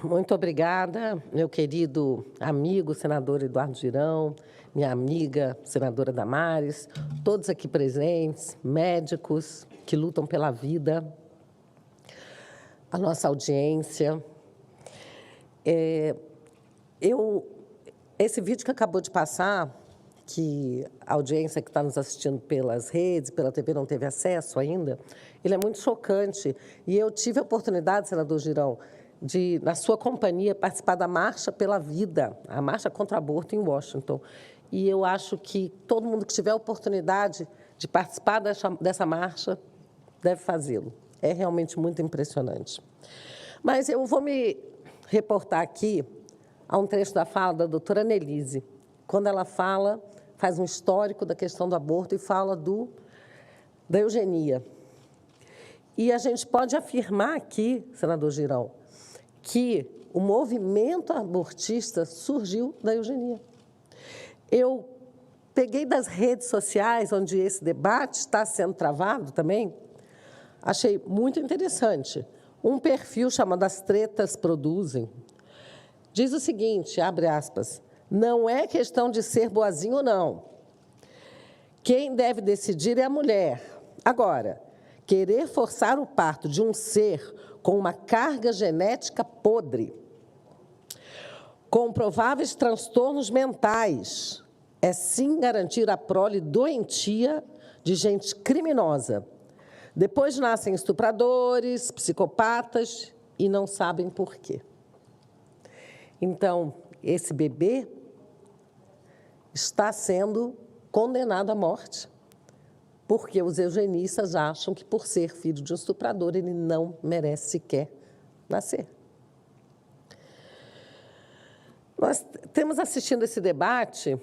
Muito obrigada, meu querido amigo, senador Eduardo Girão, minha amiga, senadora Damares, todos aqui presentes, médicos que lutam pela vida, a nossa audiência. Esse vídeo que acabou de passar, que a audiência que está nos assistindo pelas redes, pela TV, não teve acesso ainda, ele é muito chocante. E eu tive a oportunidade, senador Girão, de, na sua companhia, participar da Marcha pela Vida, a Marcha contra o Aborto em Washington. E eu acho que todo mundo que tiver a oportunidade de participar dessa marcha deve fazê-lo. É realmente muito impressionante. Mas eu vou me reportar aqui a um trecho da fala da doutora Nelise, quando ela fala, faz um histórico da questão do aborto e fala da eugenia. E a gente pode afirmar aqui, senador Girão, que o movimento abortista surgiu da eugenia. Eu peguei das redes sociais, onde esse debate está sendo travado também, achei muito interessante. Um perfil chamado As Tretas Produzem diz o seguinte, abre aspas, não é questão de ser boazinho ou não. Quem deve decidir é a mulher. Agora, querer forçar o parto de um ser com uma carga genética podre, com prováveis transtornos mentais, é sim garantir a prole doentia de gente criminosa. Depois nascem estupradores, psicopatas e não sabem por quê. Então, esse bebê está sendo condenado à morte, porque os eugenistas acham que, por ser filho de um estuprador, ele não merece sequer nascer. Nós temos assistindo esse debate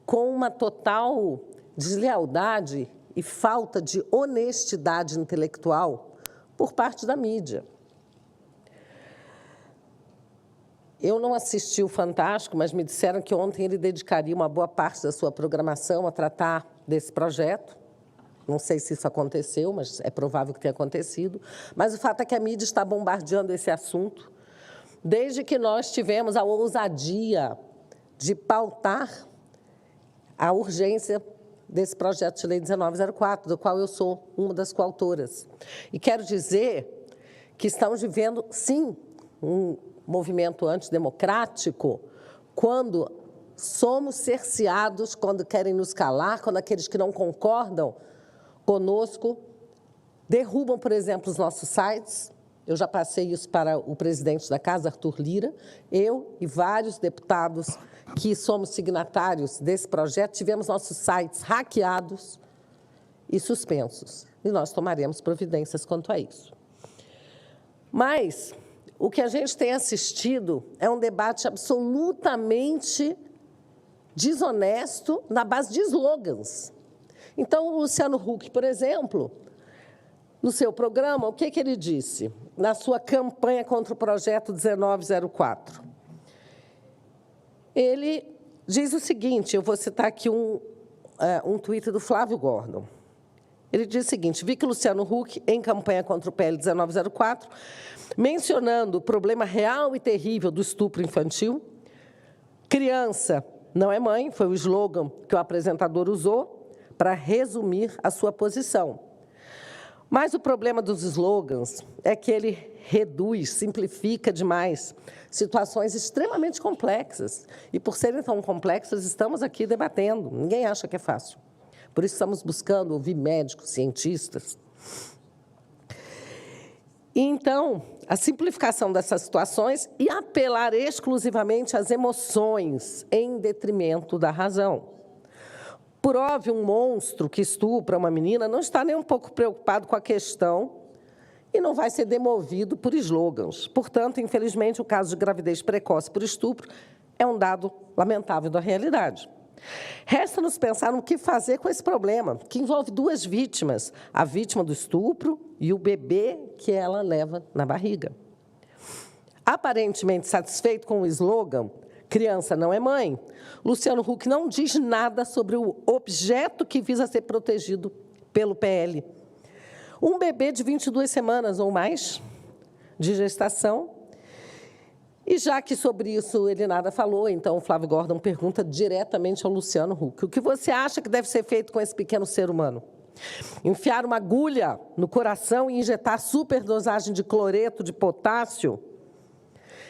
com uma total deslealdade e falta de honestidade intelectual por parte da mídia. Eu não assisti o Fantástico, mas me disseram que ontem ele dedicaria uma boa parte da sua programação a tratar desse projeto. Não sei se isso aconteceu, mas é provável que tenha acontecido. Mas o fato é que a mídia está bombardeando esse assunto, desde que nós tivemos a ousadia de pautar a urgência desse projeto de lei 1904, do qual eu sou uma das coautoras. E quero dizer que estamos vivendo, sim, um movimento antidemocrático, quando somos cerceados, quando querem nos calar, quando aqueles que não concordam conosco derrubam, por exemplo, os nossos sites. Eu já passei isso para o presidente da Casa, Arthur Lira. Eu e vários deputados que somos signatários desse projeto tivemos nossos sites hackeados e suspensos. E nós tomaremos providências quanto a isso. Mas o que a gente tem assistido é um debate absolutamente desonesto na base de slogans. Então, o Luciano Huck, por exemplo, no seu programa, o que ele disse na sua campanha contra o projeto 1904? Ele diz o seguinte, eu vou citar aqui um tweet do Flávio Gordon. Ele diz o seguinte, vi que Luciano Huck, em campanha contra o PL 1904, mencionando o problema real e terrível do estupro infantil, criança não é mãe, foi o slogan que o apresentador usou para resumir a sua posição. Mas o problema dos slogans é que ele reduz, simplifica demais situações extremamente complexas. E, por serem tão complexas, estamos aqui debatendo. Ninguém acha que é fácil. Por isso, estamos buscando ouvir médicos, cientistas. E, então, a simplificação dessas situações e apelar exclusivamente às emoções em detrimento da razão. Por óbvio, um monstro que estupra uma menina não está nem um pouco preocupado com a questão e não vai ser demovido por slogans. Portanto, infelizmente, o caso de gravidez precoce por estupro é um dado lamentável da realidade. Resta-nos pensar no que fazer com esse problema, que envolve duas vítimas, a vítima do estupro e o bebê que ela leva na barriga. Aparentemente satisfeito com o slogan, criança não é mãe, Luciano Huck não diz nada sobre o objeto que visa ser protegido pelo PL. Um bebê de 22 semanas ou mais de gestação E já que sobre isso ele nada falou, então o Flávio Gordon pergunta diretamente ao Luciano Huck: o que você acha que deve ser feito com esse pequeno ser humano? Enfiar uma agulha no coração e injetar superdosagem de cloreto de potássio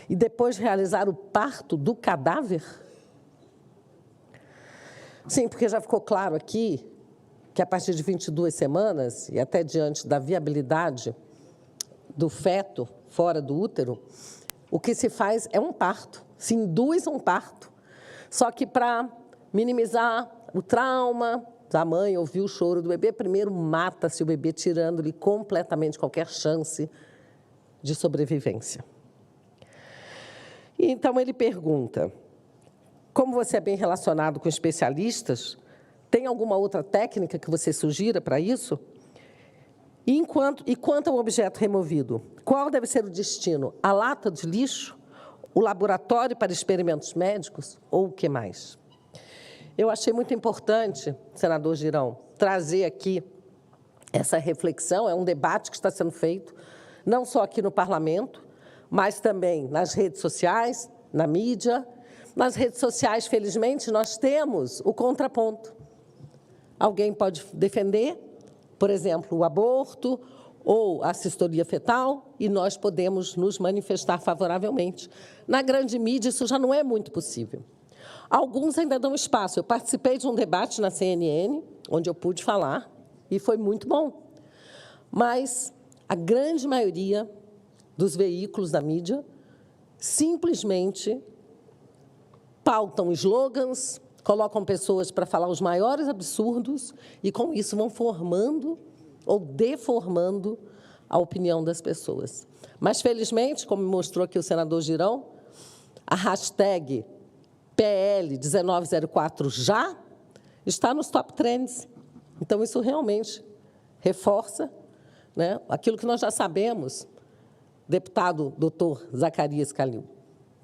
e depois realizar o parto do cadáver? Sim, porque já ficou claro aqui que a partir de 22 semanas e até diante da viabilidade do feto fora do útero, o que se faz é um parto, se induz um parto, só que para minimizar o trauma da mãe, ouvir o choro do bebê, primeiro mata-se o bebê, tirando-lhe completamente qualquer chance de sobrevivência. E então ele pergunta: como você é bem relacionado com especialistas, tem alguma outra técnica que você sugira para isso? E quanto ao objeto removido, qual deve ser o destino? A lata de lixo? O laboratório para experimentos médicos? Ou o que mais? Eu achei muito importante, senador Girão, trazer aqui essa reflexão. É um debate que está sendo feito, não só aqui no parlamento, mas também nas redes sociais, na mídia. Nas redes sociais, felizmente, nós temos o contraponto. Alguém pode defender, por exemplo, o aborto ou a assistoria fetal, e nós podemos nos manifestar favoravelmente. Na grande mídia, isso já não é muito possível. Alguns ainda dão espaço. Eu participei de um debate na CNN, onde eu pude falar, e foi muito bom. Mas a grande maioria dos veículos da mídia simplesmente pautam slogans, colocam pessoas para falar os maiores absurdos e, com isso, vão formando ou deformando a opinião das pessoas. Mas, felizmente, como mostrou aqui o senador Girão, a hashtag PL1904 já está nos top trends. Então, isso realmente reforça, né, aquilo que nós já sabemos, deputado doutor Zacarias Calil.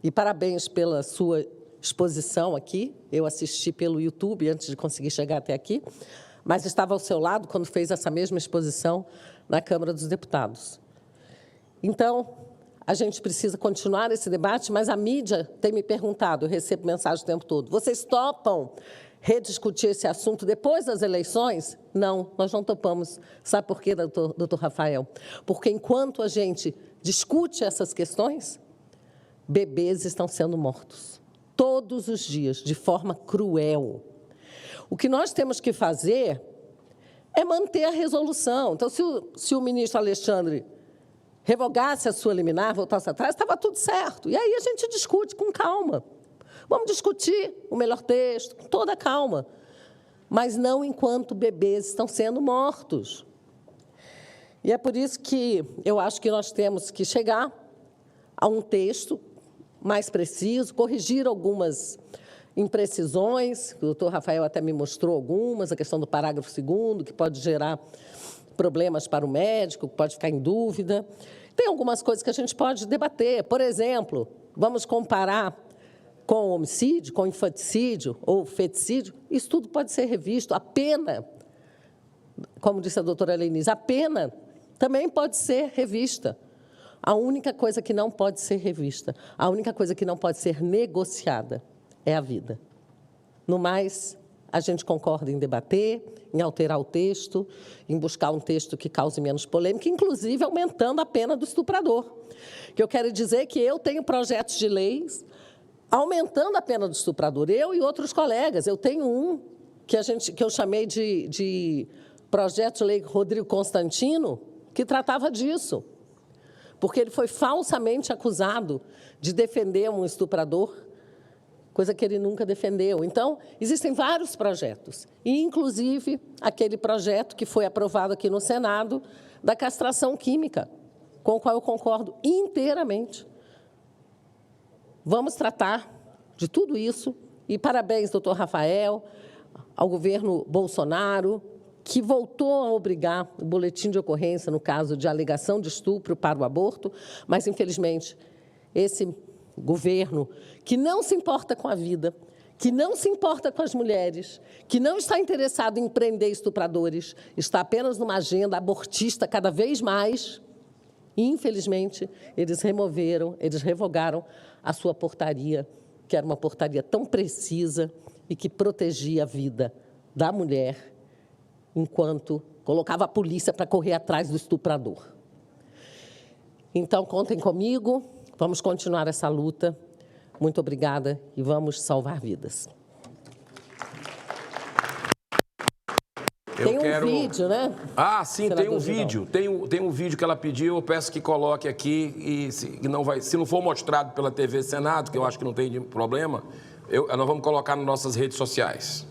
E parabéns pela sua exposição aqui. Eu assisti pelo YouTube antes de conseguir chegar até aqui, mas estava ao seu lado quando fez essa mesma exposição na Câmara dos Deputados. Então, a gente precisa continuar esse debate, mas a mídia tem me perguntado, eu recebo mensagem o tempo todo: vocês topam rediscutir esse assunto depois das eleições? Não, nós não topamos. Sabe por quê, doutor Rafael? Porque enquanto a gente discute essas questões, bebês estão sendo mortos todos os dias, de forma cruel. O que nós temos que fazer é manter a resolução. Então, se o ministro Alexandre revogasse a sua liminar, voltasse atrás, estava tudo certo. E aí a gente discute com calma. Vamos discutir o melhor texto, com toda a calma. Mas não enquanto bebês estão sendo mortos. E é por isso que eu acho que nós temos que chegar a um texto mais preciso, corrigir algumas imprecisões, o doutor Rafael até me mostrou algumas, a questão do parágrafo 2º, que pode gerar problemas para o médico, que pode ficar em dúvida. Tem algumas coisas que a gente pode debater. Por exemplo, vamos comparar com homicídio, com infanticídio ou feticídio. Isso tudo pode ser revisto. A pena, como disse a doutora Lenise, a pena também pode ser revista. A única coisa que não pode ser revista, a única coisa que não pode ser negociada é a vida. No mais, a gente concorda em debater, em alterar o texto, em buscar um texto que cause menos polêmica, inclusive aumentando a pena do estuprador. Que eu quero dizer que eu tenho projetos de leis aumentando a pena do estuprador, eu e outros colegas. Eu tenho um que eu chamei de projeto de lei Rodrigo Constantino, que tratava disso, porque ele foi falsamente acusado de defender um estuprador, coisa que ele nunca defendeu. Então, existem vários projetos, e, inclusive, aquele projeto que foi aprovado aqui no Senado, da castração química, com o qual eu concordo inteiramente. Vamos tratar de tudo isso, e parabéns, doutor Rafael, ao governo Bolsonaro, que voltou a obrigar o boletim de ocorrência no caso de alegação de estupro para o aborto, mas, infelizmente, esse governo que não se importa com a vida, que não se importa com as mulheres, que não está interessado em prender estupradores, está apenas numa agenda abortista cada vez mais, E, infelizmente, eles revogaram a sua portaria, que era uma portaria tão precisa e que protegia a vida da mulher, enquanto colocava a polícia para correr atrás do estuprador. Então, contem comigo, vamos continuar essa luta. Muito obrigada e vamos salvar vidas. Tem um vídeo, né? Ah, sim, tem um vídeo. Tem um vídeo que ela pediu, eu peço que coloque aqui e se não for mostrado pela TV Senado, que eu acho que não tem problema, nós vamos colocar nas nossas redes sociais.